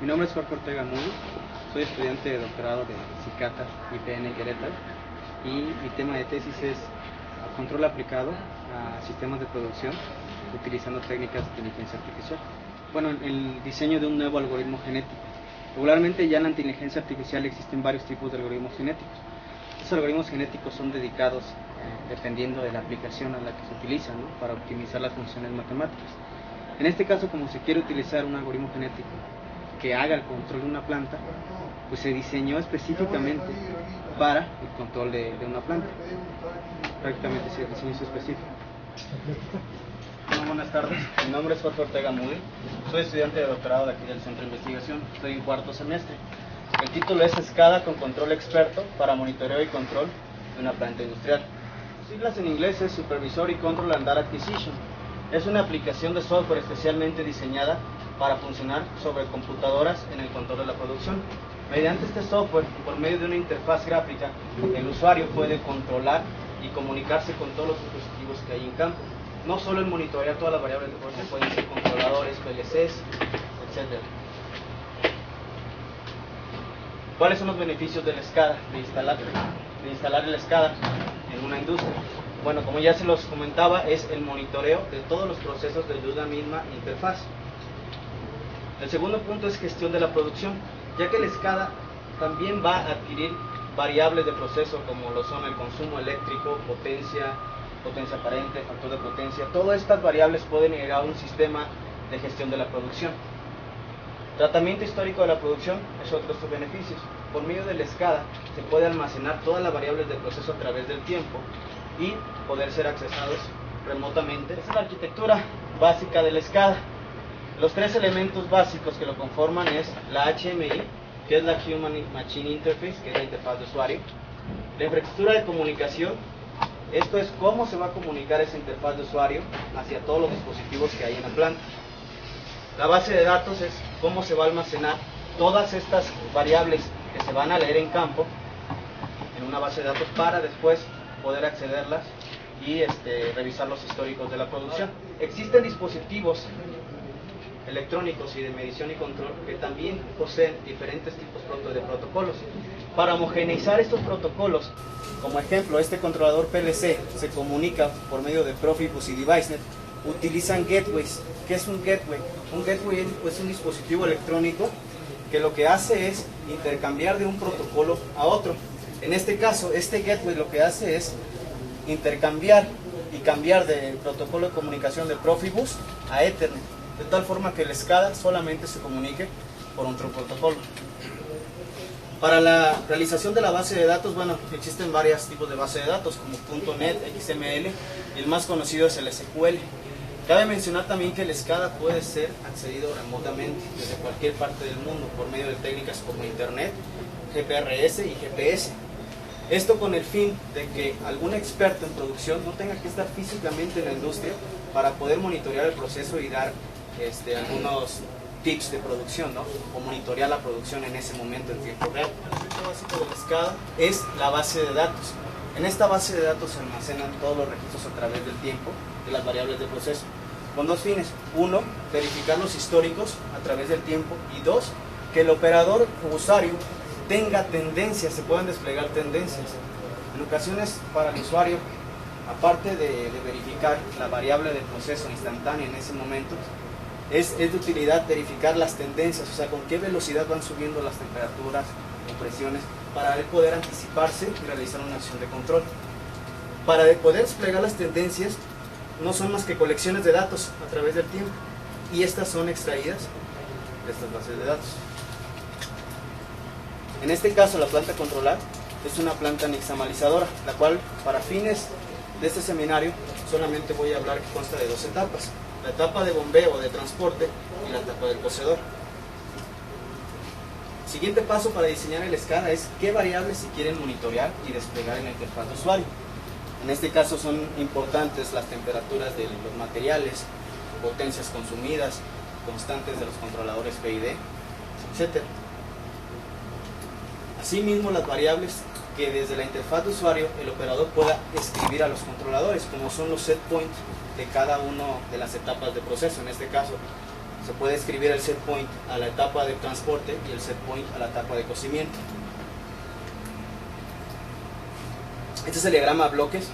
Mi nombre es Jorge Ortega Muri, soy estudiante de doctorado de CICATA IPN Querétaro y mi tema de tesis es control aplicado a sistemas de producción utilizando técnicas de inteligencia artificial. Bueno, el diseño de un nuevo algoritmo genético. Regularmente ya en la inteligencia artificial existen varios tipos de algoritmos genéticos. Estos algoritmos genéticos son dedicados, dependiendo de la aplicación a la que se utiliza, ¿no?, para optimizar las funciones matemáticas. En este caso, como se quiere utilizar un algoritmo genético que haga el control de una planta, pues se diseñó específicamente para el control de una planta. Prácticamente se diseñó eso específico. Bueno, buenas tardes, mi nombre es Jorge Ortega Muri, soy estudiante de doctorado de aquí del Centro de Investigación, estoy en cuarto semestre. El título es Escada con control experto para monitoreo y control de una planta industrial. Sus siglas en inglés es Supervisory y Control and Data Acquisition. Es una aplicación de software especialmente diseñada para funcionar sobre computadoras en el control de la producción. Mediante este software, por medio de una interfaz gráfica, el usuario puede controlar y comunicarse con todos los dispositivos que hay en campo. No solo el monitorear todas las variables de proceso, pueden ser controladores, PLCs, etc. ¿Cuáles son los beneficios de la SCADA, de instalar el SCADA en una industria? Bueno, como ya se los comentaba, es el monitoreo de todos los procesos de una misma interfaz. El segundo punto es gestión de la producción, ya que el SCADA también va a adquirir variables de proceso como lo son el consumo eléctrico, potencia aparente, factor de potencia. Todas estas variables pueden llegar a un sistema de gestión de la producción. Tratamiento histórico de la producción es otro de sus beneficios. Por medio del SCADA se puede almacenar todas las variables de proceso a través del tiempo y poder ser accesados remotamente. Esta es la arquitectura básica del SCADA. Los tres elementos básicos que lo conforman es la HMI, que es la Human Machine Interface, que es la interfaz de usuario. La infraestructura de comunicación, esto es cómo se va a comunicar esa interfaz de usuario hacia todos los dispositivos que hay en la planta. La base de datos es cómo se va a almacenar todas estas variables que se van a leer en campo en una base de datos para después poder accederlas y revisar los históricos de la producción. Existen dispositivos electrónicos y de medición y control que también poseen diferentes tipos de protocolos. Para homogeneizar estos protocolos, como ejemplo, este controlador PLC se comunica por medio de Profibus y DeviceNet, utilizan gateways. ¿Qué es un gateway? Un gateway es un dispositivo electrónico que lo que hace es intercambiar de un protocolo a otro. En este caso, este gateway lo que hace es intercambiar y cambiar de protocolo de comunicación de Profibus a Ethernet, de tal forma que el SCADA solamente se comunique por otro protocolo. Para la realización de la base de datos, bueno, existen varios tipos de base de datos como .NET, XML, y el más conocido es el SQL. Cabe mencionar también que el SCADA puede ser accedido remotamente desde cualquier parte del mundo por medio de técnicas como Internet, GPRS y GPS. Esto con el fin de que algún experto en producción no tenga que estar físicamente en la industria para poder monitorear el proceso y dar algunos tips de producción, ¿no?, o monitorear la producción en ese momento en tiempo real. El concepto básico del SCADA es la base de datos. En esta base de datos se almacenan todos los registros a través del tiempo de las variables de proceso, con dos fines: uno, verificar los históricos a través del tiempo, y dos, que el operador o usuario tenga tendencias, se puedan desplegar tendencias. En ocasiones, para el usuario, aparte de verificar la variable de proceso instantánea en ese momento, es de utilidad verificar las tendencias, o sea, con qué velocidad van subiendo las temperaturas o presiones, para él poder anticiparse y realizar una acción de control. Para poder desplegar las tendencias, no son más que colecciones de datos a través del tiempo, y estas son extraídas de estas bases de datos. En este caso, la planta a controlar es una planta nixtamalizadora, la cual, para fines de este seminario, solamente voy a hablar que consta de dos etapas: la etapa de bombeo o de transporte y la etapa del cocedor. El siguiente paso para diseñar el SCADA es qué variables se quieren monitorear y desplegar en la interfaz de usuario. En este caso son importantes las temperaturas de los materiales, potencias consumidas, constantes de los controladores PID, etc. Asimismo, las variables que desde la interfaz de usuario el operador pueda escribir a los controladores, como son los set points de cada una de las etapas de proceso. En este caso, se puede escribir el set point a la etapa de transporte y el set point a la etapa de cocimiento. Este es el diagrama a bloques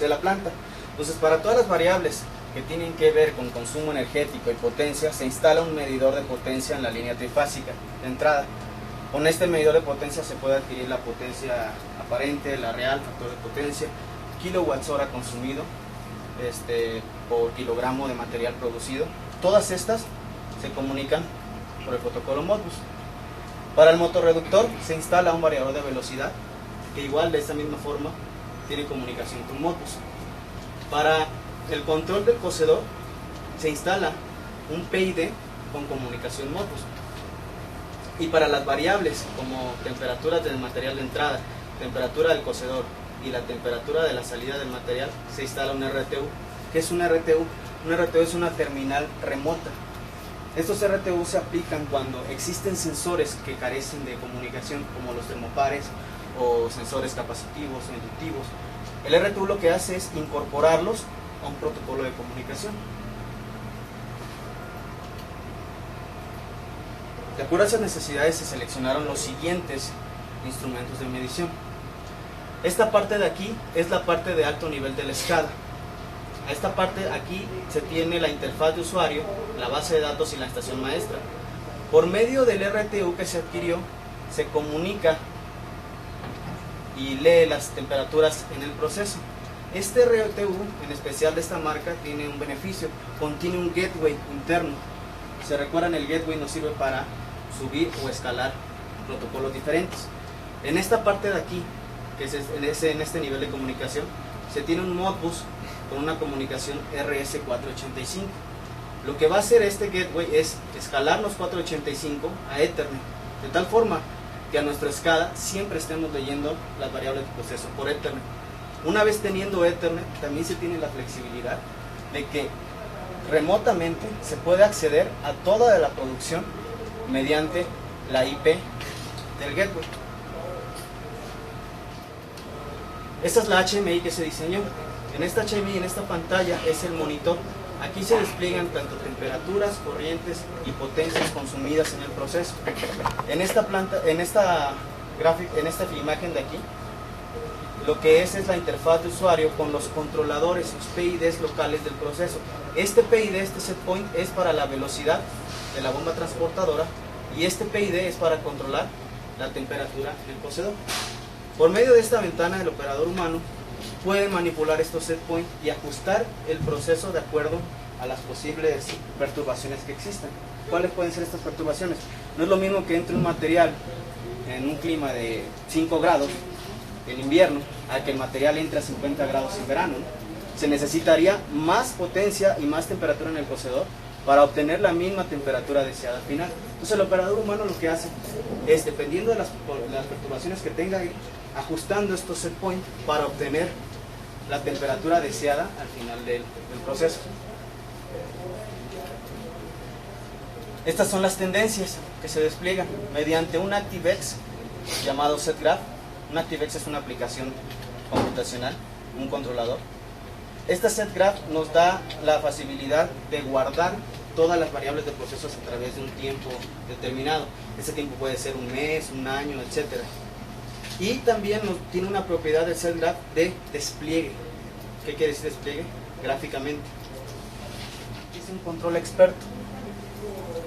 de la planta. Entonces, para todas las variables que tienen que ver con consumo energético y potencia, se instala un medidor de potencia en la línea trifásica de entrada. Con este medidor de potencia se puede adquirir la potencia aparente, la real, factor de potencia, kilowatts hora consumido por kilogramo de material producido. Todas estas se comunican por el protocolo Modbus. Para el motorreductor se instala un variador de velocidad que igual de esta misma forma tiene comunicación con Modbus. Para el control del cocedor se instala un PID con comunicación Modbus. Y para las variables como temperaturas del material de entrada, temperatura del cocedor y la temperatura de la salida del material, se instala un RTU. ¿Qué es un RTU? Un RTU es una terminal remota. Estos RTU se aplican cuando existen sensores que carecen de comunicación, como los termopares o sensores capacitivos o inductivos. El RTU lo que hace es incorporarlos a un protocolo de comunicación. De acuerdo a esas necesidades se seleccionaron los siguientes instrumentos de medición. Esta parte de aquí es la parte de alto nivel de la SCADA. A esta parte aquí se tiene la interfaz de usuario, la base de datos y la estación maestra. Por medio del RTU que se adquirió, se comunica y lee las temperaturas en el proceso. Este RTU, en especial de esta marca, tiene un beneficio, contiene un gateway interno. Se recuerdan, el gateway nos sirve para subir o escalar protocolos diferentes. En esta parte de aquí, que es en este nivel de comunicación, se tiene un Modbus con una comunicación RS485. Lo que va a hacer este gateway es escalar los 485 a Ethernet, de tal forma que a nuestra SCADA siempre estemos leyendo las variables de proceso por Ethernet. Una vez teniendo Ethernet, también se tiene la flexibilidad de que remotamente se puede acceder a toda la producción mediante la IP del gateway. Esta es la HMI que se diseñó. En esta HMI, en esta pantalla, es el monitor. Aquí se despliegan tanto temperaturas, corrientes y potencias consumidas en el proceso. En esta imagen de aquí, lo que es la interfaz de usuario con los controladores, los PIDs locales del proceso. Este PID, este set point, es para la velocidad de la bomba transportadora y este PID es para controlar la temperatura del cocedor. Por medio de esta ventana, el operador humano puede manipular estos set points y ajustar el proceso de acuerdo a las posibles perturbaciones que existen. ¿Cuáles pueden ser estas perturbaciones? No es lo mismo que entre un material en un clima de 5 grados en invierno a que el material entre a 50 grados en verano, ¿no? Se necesitaría más potencia y más temperatura en el cocedor para obtener la misma temperatura deseada al final. Entonces el operador humano lo que hace es, dependiendo de las perturbaciones que tenga, ir ajustando estos set points para obtener la temperatura deseada al final del proceso. Estas son las tendencias que se despliegan mediante un ActiveX llamado SetGraph. Un ActiveX es una aplicación computacional, un controlador. Esta SetGraph nos da la facilidad de guardar todas las variables de procesos a través de un tiempo determinado. Ese tiempo puede ser un mes, un año, etc. Y también tiene una propiedad del SetGraph de despliegue. ¿Qué quiere decir despliegue? Gráficamente. Es un control experto.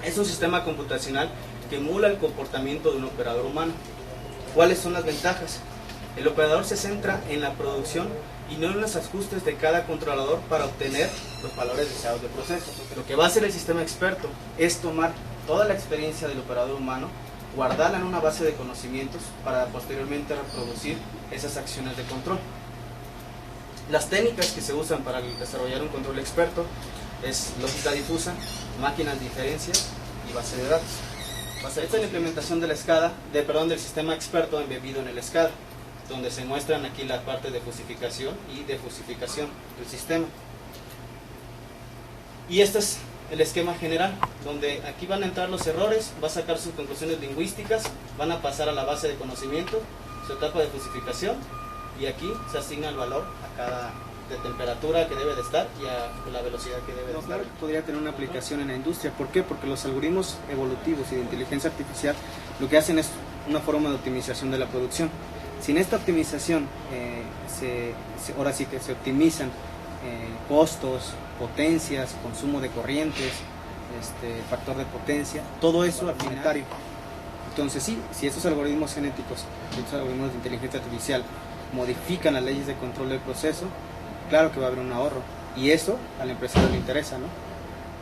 Es un sistema computacional que emula el comportamiento de un operador humano. ¿Cuáles son las ventajas? El operador se centra en la producción y no en los ajustes de cada controlador para obtener los valores deseados del proceso. Lo que va a hacer el sistema experto es tomar toda la experiencia del operador humano, guardarla en una base de conocimientos para posteriormente reproducir esas acciones de control. Las técnicas que se usan para desarrollar un control experto es lógica difusa, máquinas de inferencia y base de datos. Esta es la implementación de la SCADA, del sistema experto embebido en el SCADA, donde se muestran aquí la parte de fusificación y defusificación del sistema. Y este es el esquema general, donde aquí van a entrar los errores, va a sacar sus conclusiones lingüísticas, van a pasar a la base de conocimiento, su etapa de fusificación, y aquí se asigna el valor a cada de temperatura que debe de estar y a la velocidad que debe de estar. Claro que podría tener una aplicación en la industria. ¿Por qué? Porque los algoritmos evolutivos y de inteligencia artificial lo que hacen es una forma de optimización de la producción. Sin esta optimización, ahora sí que se optimizan costos, potencias, consumo de corrientes, factor de potencia, todo eso al final. Entonces sí, si estos algoritmos genéticos, estos algoritmos de inteligencia artificial modifican las leyes de control del proceso, claro que va a haber un ahorro. Y eso al empresario le interesa, ¿no?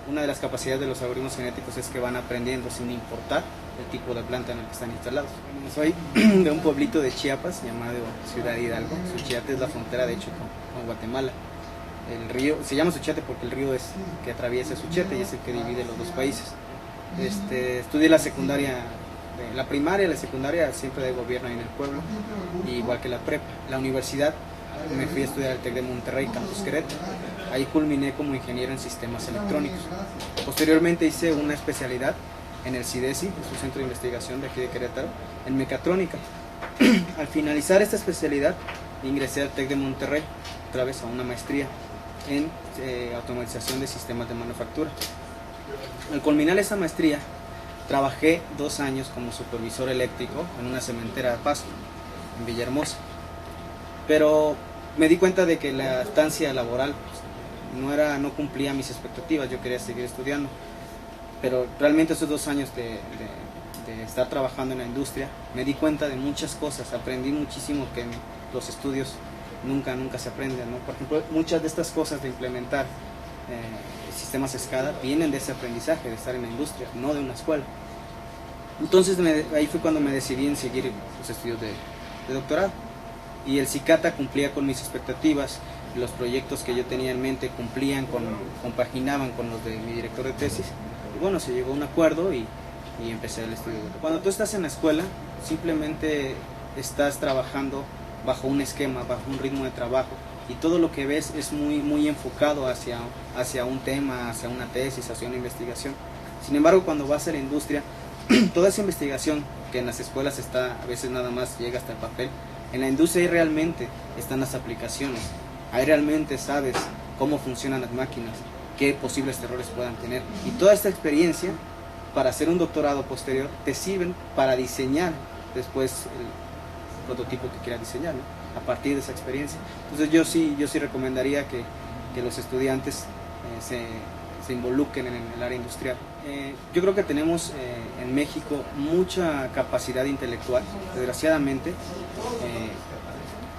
Una de las capacidades de los algoritmos genéticos es que van aprendiendo sin importar el tipo de planta en el que están instalados. Soy de un pueblito de Chiapas llamado Ciudad Hidalgo. Suchiate es la frontera, de hecho, con Guatemala. El río se llama Suchiate porque el río es que atraviesa Suchiate y es el que divide los dos países. Estudié la secundaria, la primaria y la secundaria siempre de gobierno ahí en el pueblo, igual que la prepa. La universidad me fui a estudiar al TEC de Monterrey, Campus Querétaro. Ahí culminé como ingeniero en sistemas electrónicos. Posteriormente hice una especialidad en el CIDESI, es un centro de investigación de aquí de Querétaro, en mecatrónica. Al finalizar esta especialidad, ingresé al TEC de Monterrey, otra vez a una maestría en automatización de sistemas de manufactura. Al culminar esa maestría, trabajé 2 años como supervisor eléctrico en una cementera de Pasto, en Villahermosa. Pero me di cuenta de que la estancia laboral no cumplía mis expectativas, yo quería seguir estudiando. Pero realmente esos 2 años de estar trabajando en la industria, me di cuenta de muchas cosas, aprendí muchísimo que en los estudios nunca se aprenden, ¿no? Por ejemplo, muchas de estas cosas de implementar sistemas SCADA vienen de ese aprendizaje, de estar en la industria, no de una escuela. Entonces ahí fue cuando me decidí en seguir los estudios de doctorado. Y el CICATA cumplía con mis expectativas, los proyectos que yo tenía en mente compaginaban con los de mi director de tesis. Y bueno, se llegó a un acuerdo y empecé el estudio. Cuando tú estás en la escuela, simplemente estás trabajando bajo un esquema, bajo un ritmo de trabajo, y todo lo que ves es muy enfocado hacia un tema, hacia una tesis, hacia una investigación. Sin embargo, cuando vas a la industria, toda esa investigación que en las escuelas a veces nada más llega hasta el papel, en la industria ahí realmente están las aplicaciones, ahí realmente sabes cómo funcionan las máquinas, qué posibles errores puedan tener. Y toda esta experiencia para hacer un doctorado posterior te sirven para diseñar después el prototipo que quieras diseñar, ¿no? A partir de esa experiencia. Entonces yo sí recomendaría que los estudiantes se involucren en el área industrial. Yo creo que tenemos en México mucha capacidad intelectual. Desgraciadamente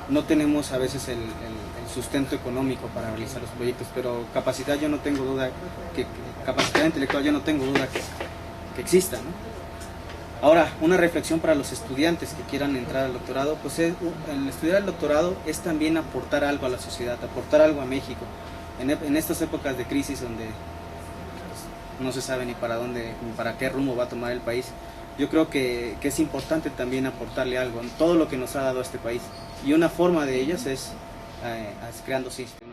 no tenemos a veces el sustento económico para realizar los proyectos, pero capacidad yo no tengo duda capacidad intelectual yo no tengo duda que exista, ¿no? Ahora, una reflexión para los estudiantes que quieran entrar al doctorado, pues el estudiar el doctorado es también aportar algo a la sociedad, aportar algo a México. En estas épocas de crisis donde no se sabe ni para qué rumbo va a tomar el país, yo creo que es importante también aportarle algo en todo lo que nos ha dado este país. Y una forma de ellas es creando sistemas.